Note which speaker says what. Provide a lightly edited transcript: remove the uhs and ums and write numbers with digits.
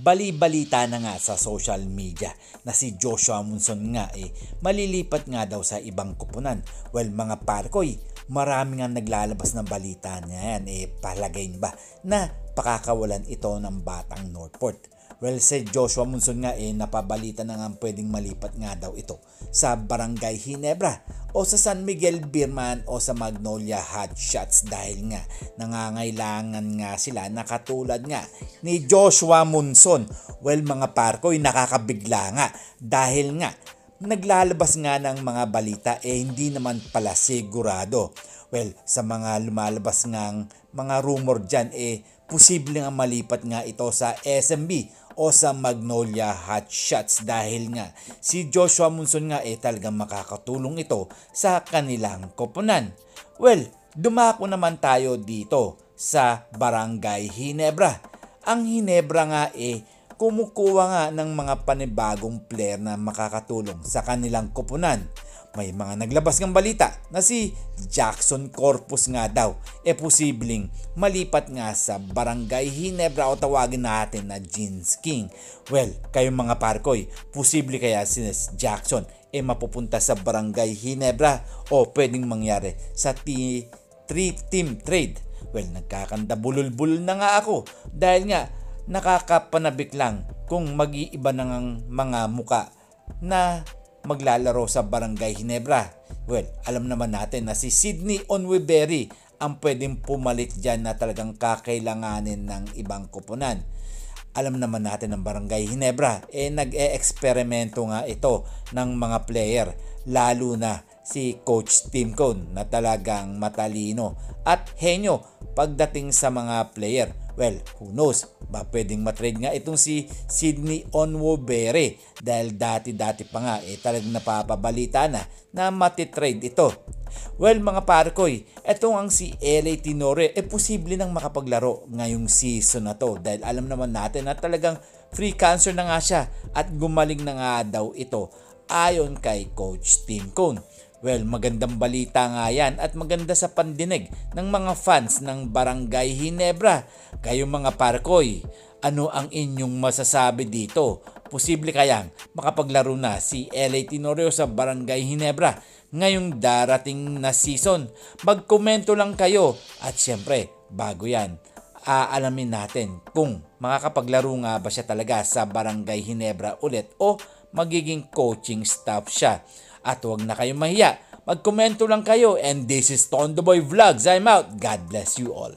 Speaker 1: Bali-balita na nga sa social media na si Joshua Monson nga malilipat nga daw sa ibang koponan. Well mga parkoy, marami nga naglalabas ng balita niya yan. Palagay ba na pakakawalan ito ng batang Northport? Well, si Joshua Monson nga napabalita na nga pwedeng malipat nga daw ito sa Barangay Ginebra o sa San Miguel Birman o sa Magnolia Hotshots dahil nga nangangailangan nga sila na katulad nga ni Joshua Monson. Well mga parkoy, nakakabigla nga dahil nga naglalabas nga ng mga balita hindi naman pala sigurado. Well, sa mga lumalabas ngang mga rumor dyan posible nga malipat nga ito sa SMB o sa Magnolia Hotshots dahil nga si Joshua Monson nga talagang makakatulong ito sa kanilang koponan. Well, dumako naman tayo dito sa Barangay Ginebra. Ang Ginebra nga kumukuha nga ng mga panibagong player na makakatulong sa kanilang koponan. May mga naglabas ng balita na si Jackson Corpus nga daw posibleng malipat nga sa Barangay Ginebra o tawagin natin na Jeans King. Well, kayong mga parkoy, posible kaya si Jackson mapupunta sa Barangay Ginebra o pwedeng mangyari sa team trade? Well, nagkakanda bulol-bulol na nga ako dahil nga nakakapanabik lang kung mag-iiba ng mga muka na maglalaro sa Barangay Ginebra. Well, alam naman natin na si Sydney Onweberry ang pwedeng pumalit dyan na talagang kakailanganin ng ibang koponan. Alam naman natin ng Barangay Ginebra nag-e-eksperimento nga ito ng mga player, lalo na si Coach Tim Cone na talagang matalino at henyo pagdating sa mga player. Well, who knows, ba pwedeng matrade nga itong si Sydney Onweberry dahil dati-dati pa nga talagang napapabalita na matitrade ito. Well mga parkoy, etong ang si LA Tinore posible nang makapaglaro ngayong season na to dahil alam naman natin na talagang free cancer na nga siya at gumaling na nga daw ito ayon kay Coach Tim Cone. Well, magandang balita nga yan at maganda sa pandinig ng mga fans ng Barangay Ginebra. Kayo mga parkoy, ano ang inyong masasabi dito? Posible kayang makapaglaro na si LA Tenorio sa Barangay Ginebra ngayong darating na season? Magkomento lang kayo at syempre, bago yan, aalamin natin kung makakapaglaro nga ba siya talaga sa Barangay Ginebra ulit o magiging coaching staff siya. At huwag na kayong mahiya, magkomento lang kayo, and this is Tondoboy Vlogs. I'm out. God bless you all.